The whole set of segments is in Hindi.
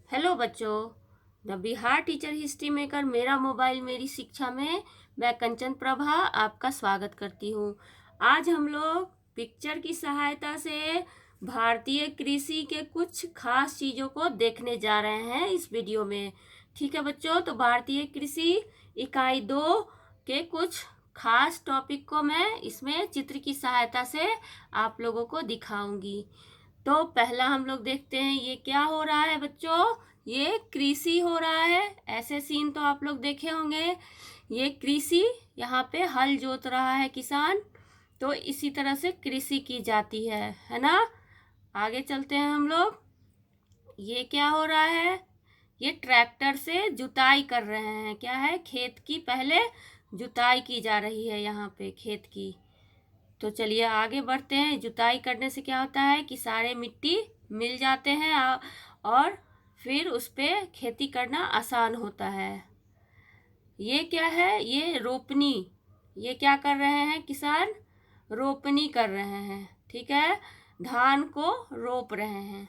हेलो बच्चों, the Bihar teacher history maker मेरा मोबाइल मेरी शिक्षा में मैं कंचन प्रभा आपका स्वागत करती हूँ। आज हम लोग पिक्चर की सहायता से भारतीय कृषि के कुछ खास चीज़ों को देखने जा रहे हैं इस वीडियो में। ठीक है बच्चों, तो भारतीय कृषि इकाई 2 के कुछ खास टॉपिक को मैं इसमें चित्र की सहायता से आप लोगों को दिखाऊंगी। तो पहला हम लोग देखते हैं ये क्या हो रहा है बच्चों। ये कृषि हो रहा है। ऐसे सीन तो आप लोग देखे होंगे। ये कृषि, यहाँ पे हल जोत रहा है किसान। तो इसी तरह से कृषि की जाती है ना। आगे चलते हैं हम लोग। ये क्या हो रहा है, ये ट्रैक्टर से जुताई कर रहे हैं। क्या है, खेत की पहले जुताई की जा रही है यहाँ पे खेत की। तो चलिए आगे बढ़ते हैं। जुताई करने से क्या होता है कि सारे मिट्टी मिल जाते हैं और फिर उस पे खेती करना आसान होता है। ये क्या है, ये रोपनी। ये क्या कर रहे हैं किसान, रोपनी कर रहे हैं। ठीक है, धान को रोप रहे हैं।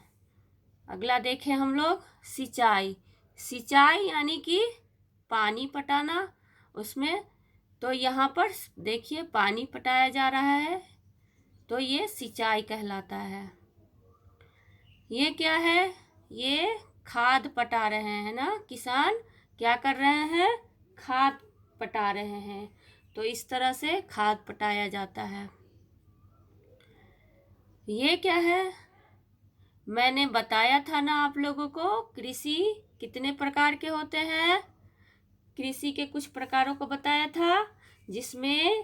अगला देखें हम लोग, सिंचाई। सिंचाई यानी कि पानी पटाना उसमें। तो यहाँ पर देखिए पानी पटाया जा रहा है, तो ये सिंचाई कहलाता है। ये क्या है, ये खाद पटा रहे हैं ना किसान। क्या कर रहे हैं, खाद पटा रहे हैं। तो इस तरह से खाद पटाया जाता है। ये क्या है, मैंने बताया था ना आप लोगों को कृषि कितने प्रकार के होते हैं। कृषि के कुछ प्रकारों को बताया था, जिसमें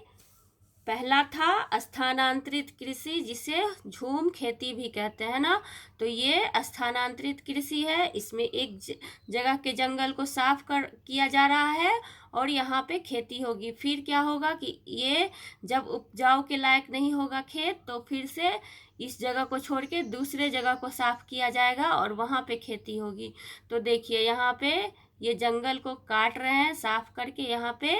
पहला था स्थानांतरित कृषि, जिसे झूम खेती भी कहते हैं ना। तो ये स्थानांतरित कृषि है। इसमें एक जगह के जंगल को साफ किया जा रहा है और यहाँ पे खेती होगी। फिर क्या होगा कि ये जब उपजाऊ के लायक नहीं होगा खेत, तो फिर से इस जगह को छोड़ के दूसरे जगह को साफ किया जाएगा और वहाँ पे खेती होगी। तो देखिए यहाँ पे ये जंगल को काट रहे हैं साफ करके, यहाँ पे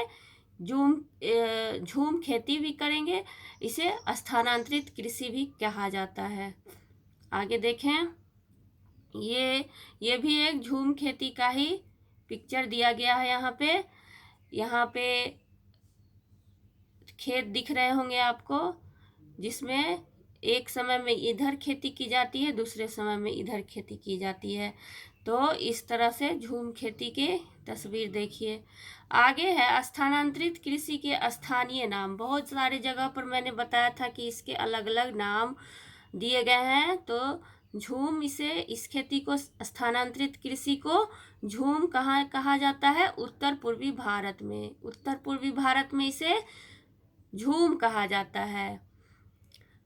झूम खेती भी करेंगे। इसे स्थानांतरित कृषि भी कहा जाता है। आगे देखें, ये भी एक झूम खेती का ही पिक्चर दिया गया है। यहाँ पे खेत दिख रहे होंगे आपको, जिसमें एक समय में इधर खेती की जाती है, दूसरे समय में इधर खेती की जाती है। तो इस तरह से झूम खेती के तस्वीर देखिए। आगे है स्थानांतरित कृषि के स्थानीय नाम। बहुत सारे जगह पर मैंने बताया था कि इसके अलग अलग नाम दिए गए हैं। तो झूम, इस खेती को, स्थानांतरित कृषि को झूम कहाँ कहा जाता है, उत्तर पूर्वी भारत में। उत्तर पूर्वी भारत में इसे झूम कहा जाता है।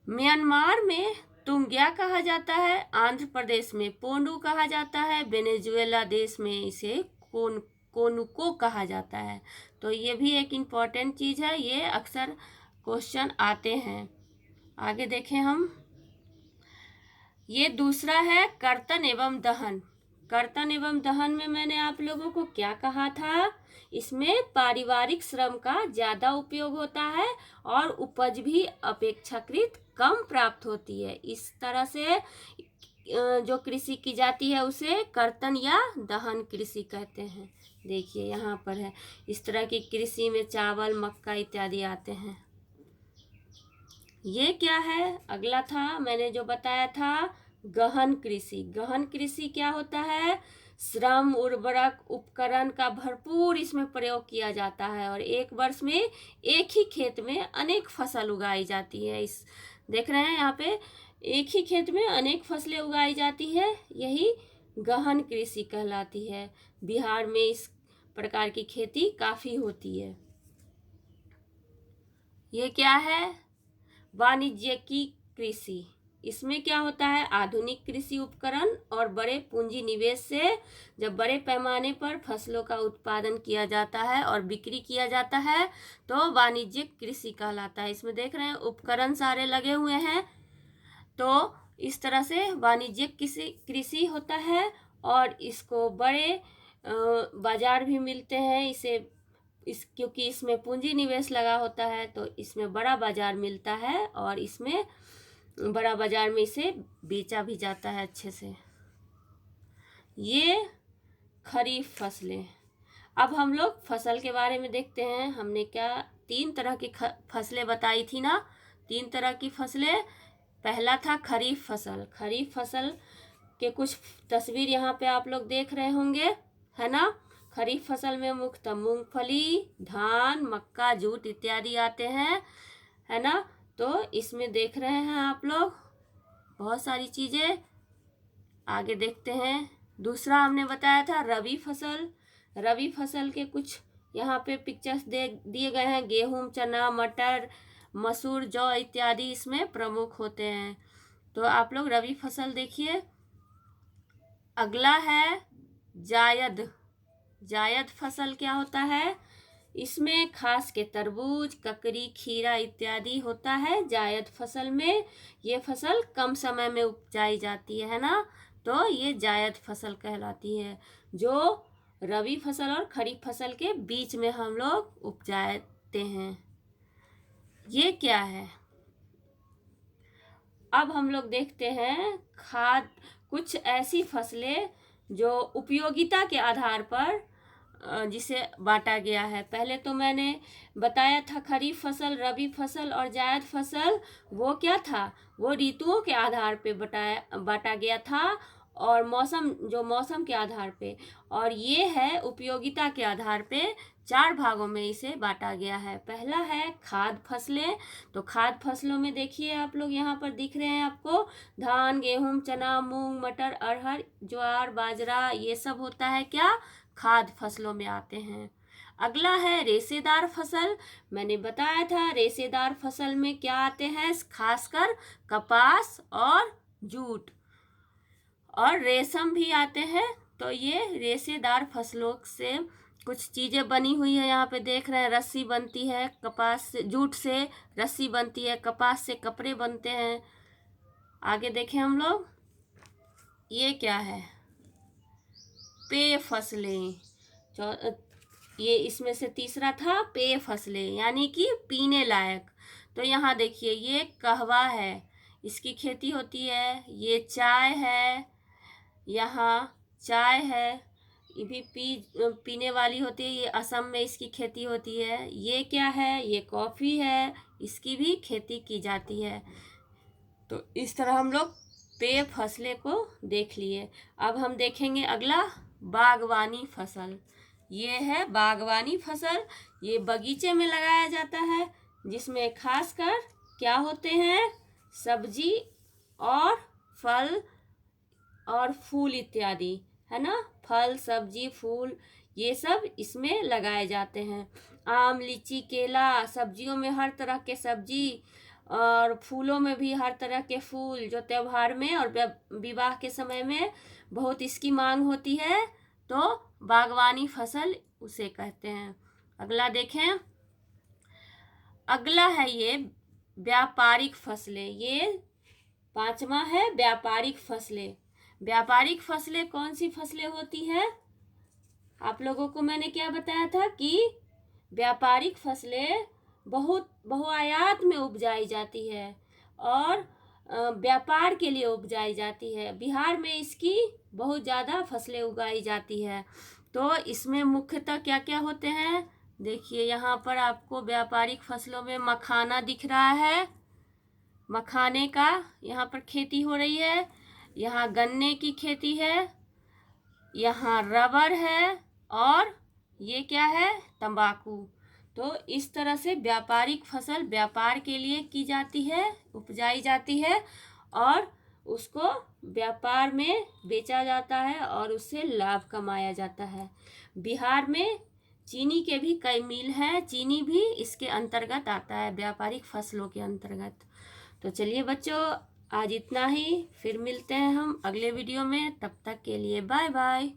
म्यांमार में तुंग्या कहा जाता है। आंध्र प्रदेश में पोंडू कहा जाता है। वेनेजुएला देश में इसे कोनुको कहा जाता है। तो ये भी एक इम्पॉर्टेंट चीज़ है, ये अक्सर क्वेश्चन आते हैं। आगे देखें हम, ये दूसरा है कर्तन एवं दहन। कर्तन एवं दहन में मैंने आप लोगों को क्या कहा था, इसमें पारिवारिक श्रम का ज़्यादा उपयोग होता है और उपज भी अपेक्षाकृत कम प्राप्त होती है। इस तरह से जो कृषि की जाती है उसे कर्तन या दहन कृषि कहते हैं। देखिए यहाँ पर है, इस तरह की कृषि में चावल, मक्का इत्यादि आते हैं। ये क्या है, अगला था मैंने जो बताया था, गहन कृषि। गहन कृषि क्या होता है, श्रम, उर्वरक, उपकरण का भरपूर इसमें प्रयोग किया जाता है और एक वर्ष में एक ही खेत में अनेक फसल उगाई जाती है। इस देख रहे हैं यहाँ पे, एक ही खेत में अनेक फसलें उगाई जाती है, यही गहन कृषि कहलाती है। बिहार में इस प्रकार की खेती काफ़ी होती है। ये क्या है, वाणिज्यिकी कृषि। इसमें क्या होता है, आधुनिक कृषि उपकरण और बड़े पूंजी निवेश से जब बड़े पैमाने पर फसलों का उत्पादन किया जाता है और बिक्री किया जाता है, तो वाणिज्यिक कृषि कहलाता है। इसमें देख रहे हैं उपकरण सारे लगे हुए हैं। तो इस तरह से वाणिज्यिक कृषि होता है और इसको बड़े बाजार भी मिलते हैं। क्योंकि इसमें पूंजी निवेश लगा होता है, तो इसमें बड़ा बाजार मिलता है और इसमें बड़ा बाजार में इसे बेचा भी जाता है अच्छे से। ये खरीफ फसलें। अब हम लोग फसल के बारे में देखते हैं। हमने क्या 3 तरह की फसलें बताई थी ना, 3 तरह की फसलें। पहला था खरीफ फसल। खरीफ फसल के कुछ तस्वीर यहाँ पे आप लोग देख रहे होंगे, है ना। खरीफ फसल में मुख्यतः मूंगफली, धान, मक्का, जूट इत्यादि आते हैं, है ना। तो इसमें देख रहे हैं आप लोग बहुत सारी चीज़ें। आगे देखते हैं। दूसरा हमने बताया था रबी फसल। रबी फसल के कुछ यहाँ पे पिक्चर्स दिए गए हैं। गेहूं, चना, मटर, मसूर, जौ इत्यादि इसमें प्रमुख होते हैं। तो आप लोग रबी फसल देखिए। अगला है जायद। जायद फसल क्या होता है? इसमें खास के तरबूज, ककड़ी, खीरा इत्यादि होता है जायद फसल में। ये फसल कम समय में उपजाई जाती है ना, तो ये जायद फसल कहलाती है, जो रबी फसल और खरीफ फसल के बीच में हम लोग उपजाते हैं। ये क्या है? अब हम लोग देखते हैं खाद कुछ ऐसी फसलें जो उपयोगिता के आधार पर जिसे बांटा गया है। पहले तो मैंने बताया था खरीफ फसल, रबी फसल और जायद फसल, वो क्या था? वो ऋतुओं के आधार पे बांटा गया था, और मौसम के आधार पे। और ये है उपयोगिता के आधार पे 4 भागों में इसे बांटा गया है। पहला है खाद्य फसलें। तो खाद्य फसलों में देखिए आप लोग यहाँ पर दिख रहे हैं आपको, धान, गेहूं, चना, मूंग, मटर, अरहर, ज्वार, बाजरा, ये सब होता है क्या? खाद्य फसलों में आते हैं। अगला है रेशेदार फसल। मैंने बताया था रेशेदार फसल में क्या आते हैं? खासकर कपास और जूट और रेशम भी आते हैं। तो ये रेशेदार फसलों से कुछ चीज़ें बनी हुई है। यहाँ पे देख रहे हैं रस्सी बनती है कपास से, जूट से रस्सी बनती है, कपास से कपड़े बनते हैं। आगे देखें हम लोग, ये क्या है? पेय फसलें। ये इसमें से तीसरा था पेय फसलें, यानी कि पीने लायक। तो यहाँ देखिए ये कहवा है, इसकी खेती होती है। ये चाय है, यहाँ चाय है, ये भी पीने वाली होती है। ये असम में इसकी खेती होती है। ये क्या है? ये कॉफ़ी है, इसकी भी खेती की जाती है। तो इस तरह हम लोग पेय फसलें को देख लिए। अब हम देखेंगे अगला बागवानी फसल। ये है बागवानी फसल। ये बगीचे में लगाया जाता है, जिसमें खासकर क्या होते हैं? सब्जी और फल और फूल इत्यादि, है ना। फल, सब्जी, फूल, ये सब इसमें लगाए जाते हैं। आम, लीची, केला, सब्जियों में हर तरह के सब्जी और फूलों में भी हर तरह के फूल, जो त्योहार में और विवाह के समय में बहुत इसकी मांग होती है। तो बागवानी फसल उसे कहते हैं। अगला देखें। अगला है ये व्यापारिक फसलें। ये 5वां है व्यापारिक फसलें। व्यापारिक फसलें कौन सी फसलें होती है? आप लोगों को मैंने क्या बताया था कि व्यापारिक फसलें बहुत बहुआयात में उपजाई जाती है और व्यापार के लिए उपजाई जाती है। बिहार में इसकी बहुत ज़्यादा फसलें उगाई जाती है। तो इसमें मुख्यतः क्या क्या होते हैं? देखिए यहाँ पर आपको व्यापारिक फसलों में मखाना दिख रहा है। मखाने का यहाँ पर खेती हो रही है। यहाँ गन्ने की खेती है, यहाँ रबर है, और ये क्या है? तंबाकू। तो इस तरह से व्यापारिक फसल व्यापार के लिए की जाती है, उपजाई जाती है, और उसको व्यापार में बेचा जाता है और उससे लाभ कमाया जाता है। बिहार में चीनी के भी कई मिल हैं, चीनी भी इसके अंतर्गत आता है, व्यापारिक फसलों के अंतर्गत। तो चलिए बच्चों, आज इतना ही। फिर मिलते हैं हम अगले वीडियो में। तब तक के लिए बाय बाय।